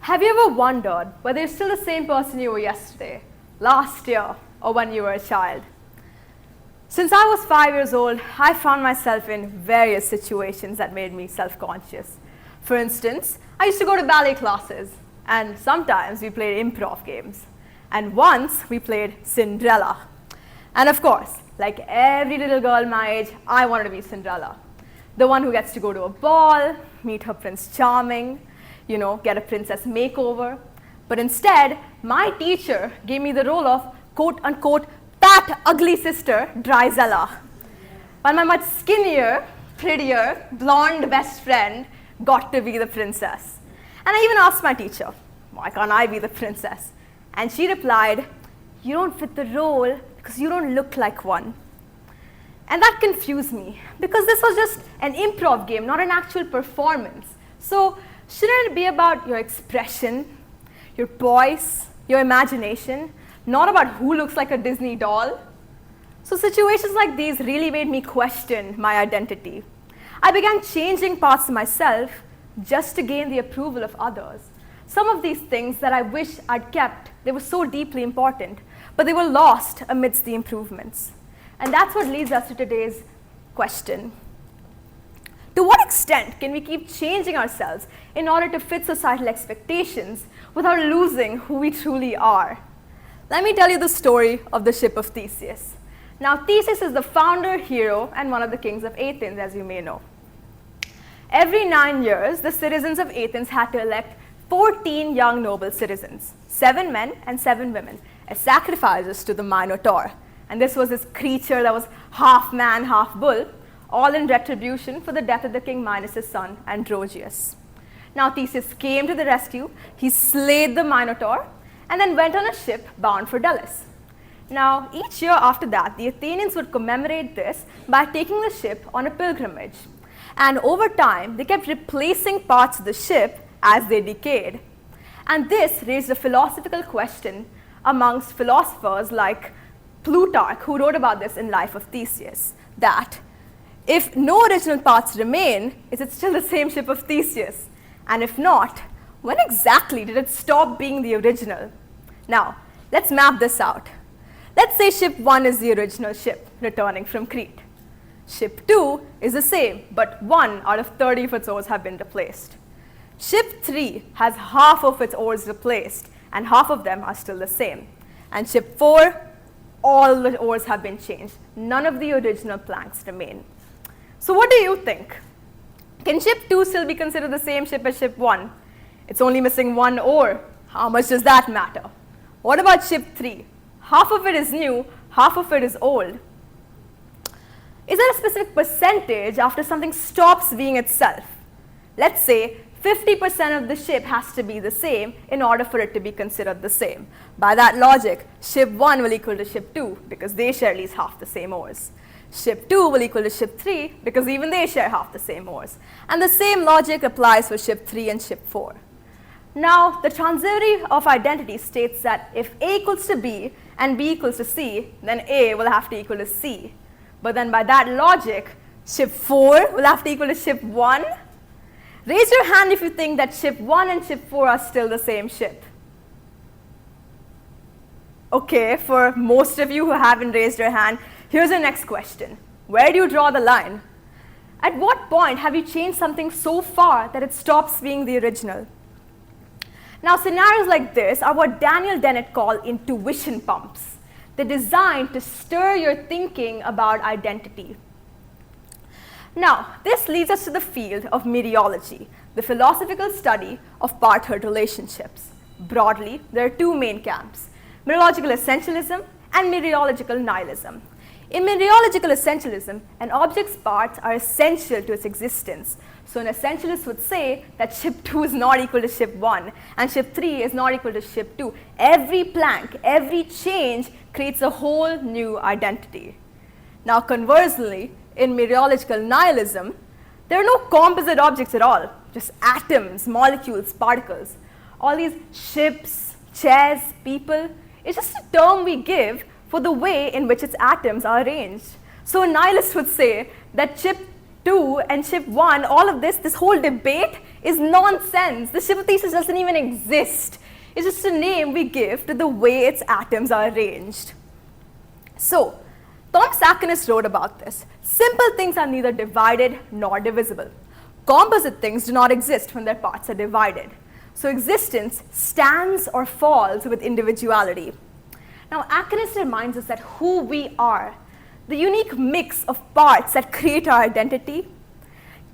Have you ever wondered whether you're still the same person you were yesterday, last year, or when you were a child? Since I was 5 years old, I found myself in various situations that made me self-conscious. For instance, I used to go to ballet classes, and sometimes we played improv games. And once we played Cinderella. And of course, like every little girl my age, I wanted to be Cinderella. The one who gets to go to a ball, meet her Prince Charming, get a princess makeover. But instead, my teacher gave me the role of quote-unquote fat, ugly sister, Drizella. While my much skinnier, prettier, blonde best friend got to be the princess. And I even asked my teacher, why can't I be the princess? And she replied, you don't fit the role because you don't look like one. And that confused me because this was just an improv game, not an actual performance. So shouldn't it be about your expression, your voice, your imagination, not about who looks like a Disney doll? So situations like these really made me question my identity. I began changing parts of myself just to gain the approval of others. Some of these things that I wish I'd kept, they were so deeply important, but they were lost amidst the improvements. And that's what leads us to today's question. To what extent can we keep changing ourselves in order to fit societal expectations without losing who we truly are? Let me tell you the story of the ship of Theseus. Now, Theseus is the founder, hero, and one of the kings of Athens, as you may know. Every 9 years, the citizens of Athens had to elect 14 young noble citizens, 7 men and 7 women, as sacrifices to the Minotaur. And this was this creature that was half man, half bull, all in retribution for the death of the king Minos' son, Androgeus. Now Theseus came to the rescue, he slayed the Minotaur, and then went on a ship bound for Delos. Now, each year after that, the Athenians would commemorate this by taking the ship on a pilgrimage. And over time, they kept replacing parts of the ship as they decayed. And this raised a philosophical question amongst philosophers like Plutarch, who wrote about this in Life of Theseus, that if no original parts remain, is it still the same ship of Theseus? And if not, when exactly did it stop being the original? Now, let's map this out. Let's say ship 1 is the original ship, returning from Crete. Ship 2 is the same, but 1 out of 30 of its oars have been replaced. Ship 3 has half of its oars replaced, and half of them are still the same. And ship 4, all the oars have been changed. None of the original planks remain. So what do you think? Can ship 2 still be considered the same ship as ship 1? It's only missing 1 oar. How much does that matter? What about ship 3? Half of it is new, half of it is old. Is there a specific percentage after something stops being itself? Let's say 50% of the ship has to be the same in order for it to be considered the same. By that logic, ship 1 will equal to ship 2 because they share at least half the same oars. Ship 2 will equal to ship 3 because even they share half the same oars. And the same logic applies for ship 3 and ship 4. Now, the transitivity of identity states that if A equals to B and B equals to C, then A will have to equal to C. But then by that logic, ship 4 will have to equal to ship 1. Raise your hand if you think that ship 1 and ship 4 are still the same ship. Okay, for most of you who haven't raised your hand, here's your next question. Where do you draw the line? At what point have you changed something so far that it stops being the original? Now, scenarios like this are what Daniel Dennett called intuition pumps. They're designed to stir your thinking about identity. Now, this leads us to the field of mereology, the philosophical study of partnered relationships. Broadly, there are 2 main camps, mereological essentialism and mereological nihilism. In mereological essentialism, an object's parts are essential to its existence. So an essentialist would say that ship 2 is not equal to ship 1 and ship 3 is not equal to ship 2. Every plank, every change creates a whole new identity. Now conversely, in mereological nihilism, there are no composite objects at all, just atoms, molecules, particles. All these ships, chairs, people, it's just a term we give for the way in which its atoms are arranged. So a nihilist would say that ship 2 and ship 1, all of this whole debate is nonsense. The ship thesis doesn't even exist. It's just a name we give to the way its atoms are arranged. So, Thomas Aquinas wrote about this. Simple things are neither divided nor divisible. Composite things do not exist when their parts are divided. So existence stands or falls with individuality. Now, Aquinas reminds us that who we are, the unique mix of parts that create our identity,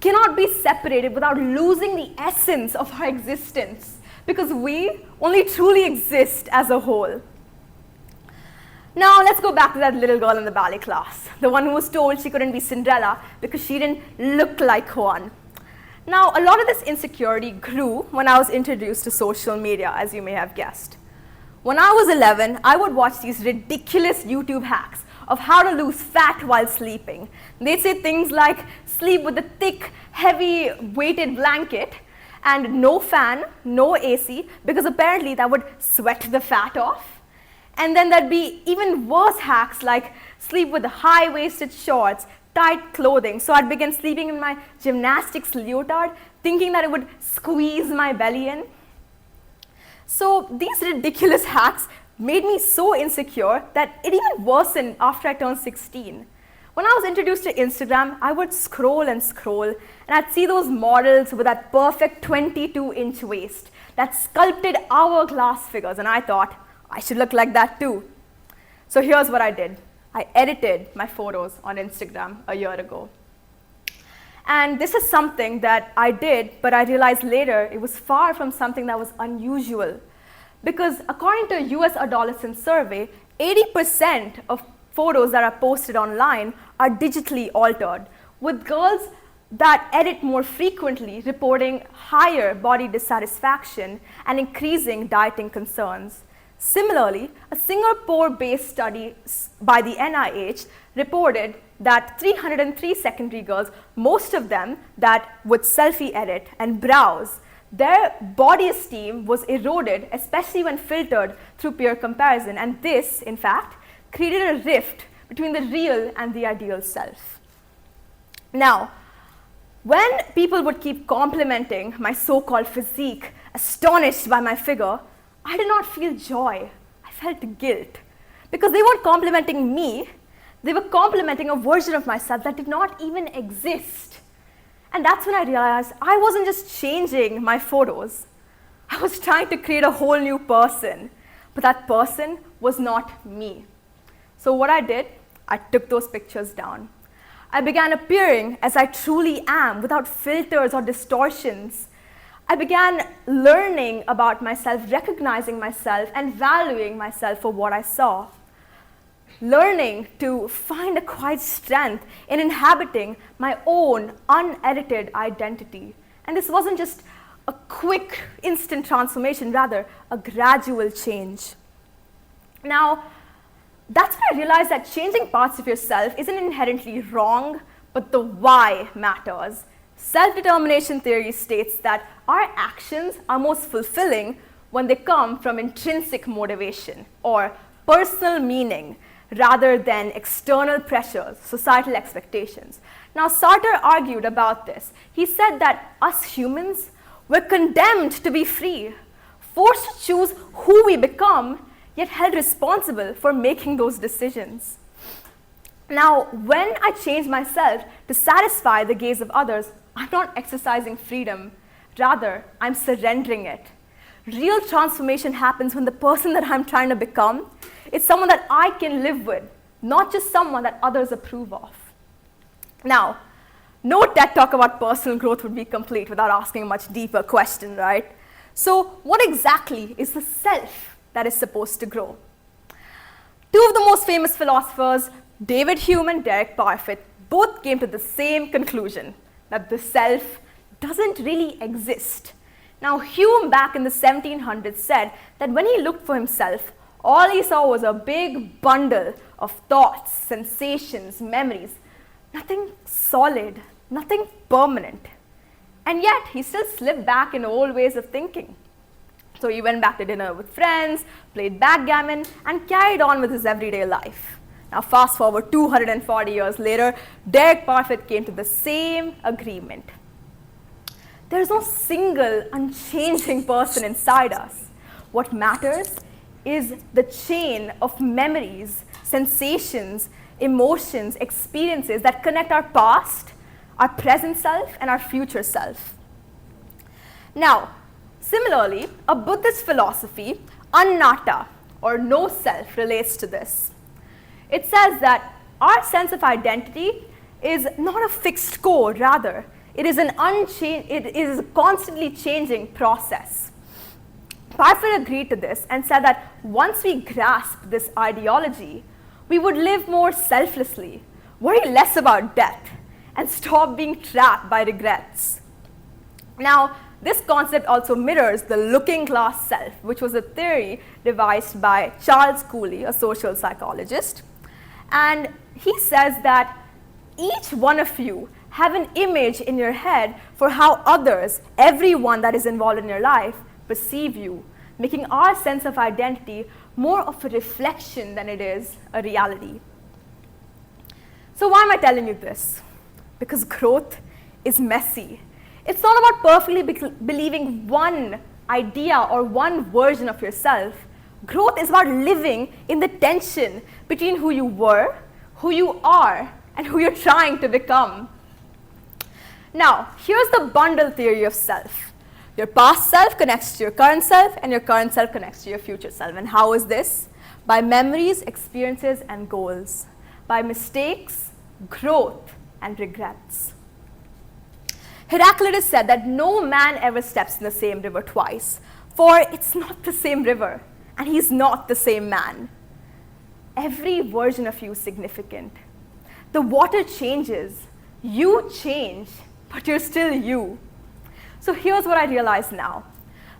cannot be separated without losing the essence of our existence, because we only truly exist as a whole. Now, let's go back to that little girl in the ballet class, the one who was told she couldn't be Cinderella because she didn't look like one. Now, a lot of this insecurity grew when I was introduced to social media, as you may have guessed. When I was 11, I would watch these ridiculous YouTube hacks of how to lose fat while sleeping. They'd say things like sleep with a thick, heavy, weighted blanket and no fan, no AC, because apparently that would sweat the fat off. And then there'd be even worse hacks like sleep with high-waisted shorts, tight clothing. So I'd begin sleeping in my gymnastics leotard, thinking that it would squeeze my belly in. So these ridiculous hacks made me so insecure that it even worsened after I turned 16. When I was introduced to Instagram, I would scroll and scroll, and I'd see those models with that perfect 22-inch waist, that sculpted hourglass figures, and I thought, I should look like that too. So here's what I did. I edited my photos on Instagram a year ago. And this is something that I did, but I realized later it was far from something that was unusual. Because according to a US adolescent survey, 80% of photos that are posted online are digitally altered, with girls that edit more frequently reporting higher body dissatisfaction and increasing dieting concerns. Similarly, a Singapore-based study by the NIH reported that 303 secondary girls, most of them that would selfie edit and browse, their body esteem was eroded, especially when filtered through peer comparison. And this, in fact, created a rift between the real and the ideal self. Now, when people would keep complimenting my so-called physique, astonished by my figure, I did not feel joy. I felt guilt. Because they weren't complimenting me, they were complimenting a version of myself that did not even exist. And that's when I realized I wasn't just changing my photos. I was trying to create a whole new person. But that person was not me. So what I did, I took those pictures down. I began appearing as I truly am, without filters or distortions. I began learning about myself, recognizing myself, and valuing myself for what I saw. Learning to find a quiet strength in inhabiting my own unedited identity. And this wasn't just a quick, instant transformation, rather a gradual change. Now, that's when I realized that changing parts of yourself isn't inherently wrong, but the why matters. Self-determination theory states that our actions are most fulfilling when they come from intrinsic motivation or personal meaning rather than external pressures, societal expectations. Now, Sartre argued about this. He said that us humans were condemned to be free, forced to choose who we become, yet held responsible for making those decisions. Now, when I change myself to satisfy the gaze of others, I'm not exercising freedom. Rather, I'm surrendering it. Real transformation happens when the person that I'm trying to become is someone that I can live with, not just someone that others approve of. Now, no TED talk about personal growth would be complete without asking a much deeper question, right? So, what exactly is the self that is supposed to grow? Two of the most famous philosophers, David Hume and Derek Parfit, both came to the same conclusion, that the self doesn't really exist. Now, Hume back in the 1700s said that when he looked for himself, all he saw was a big bundle of thoughts, sensations, memories, nothing solid, nothing permanent. And yet, he still slipped back in old ways of thinking. So he went back to dinner with friends, played backgammon, and carried on with his everyday life. Now fast forward 240 years later, Derek Parfit came to the same agreement. There is no single unchanging person inside us. What matters is the chain of memories, sensations, emotions, experiences that connect our past, our present self, and our future self. Now, similarly, a Buddhist philosophy, anatta, or no self, relates to this. It says that our sense of identity is not a fixed core, rather, it is a constantly changing process. Parfit agreed to this and said that once we grasp this ideology, we would live more selflessly, worry less about death, and stop being trapped by regrets. Now, this concept also mirrors the looking glass self, which was a theory devised by Charles Cooley, a social psychologist. And he says that each one of you have an image in your head for how others, everyone that is involved in your life, perceive you, making our sense of identity more of a reflection than it is a reality. So why am I telling you this? Because growth is messy. It's not about perfectly believing one idea or one version of yourself. Growth is about living in the tension between who you were, who you are, and who you're trying to become. Now, here's the bundle theory of self. Your past self connects to your current self, and your current self connects to your future self. And how is this? By memories, experiences, and goals. By mistakes, growth, and regrets. Heraclitus said that no man ever steps in the same river twice, for it's not the same river, and he's not the same man. Every version of you is significant. The water changes, you change, but you're still you. So here's what I realize now.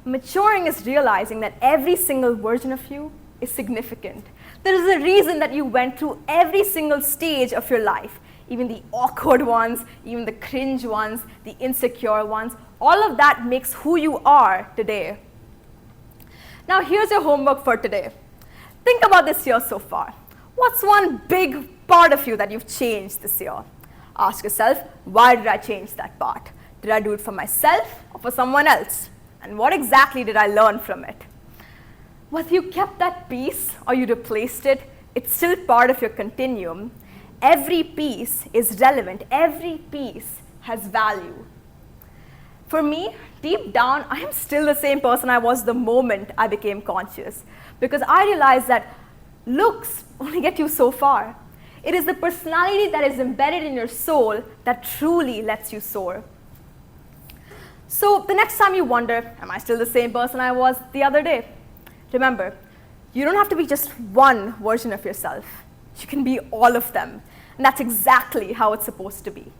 Maturing is realizing that every single version of you is significant. There is a reason that you went through every single stage of your life, even the awkward ones, even the cringe ones, the insecure ones. All of that makes who you are today. Now here's your homework for today. Think about this year so far. What's one big part of you that you've changed this year? Ask yourself, why did I change that part? Did I do it for myself or for someone else? And what exactly did I learn from it? Whether you kept that piece or you replaced it, it's still part of your continuum. Every piece is relevant. Every piece has value. For me, deep down, I am still the same person I was the moment I became conscious, because I realized that looks only get you so far. It is the personality that is embedded in your soul that truly lets you soar. So the next time you wonder, am I still the same person I was the other day? Remember, you don't have to be just one version of yourself. You can be all of them. And that's exactly how it's supposed to be.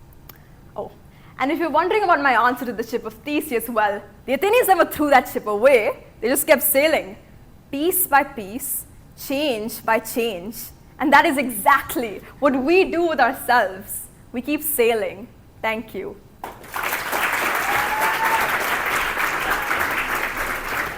Oh, and if you're wondering about my answer to the ship of Theseus, well, the Athenians never threw that ship away. They just kept sailing, piece by piece, change by change. And that is exactly what we do with ourselves. We keep sailing. Thank you.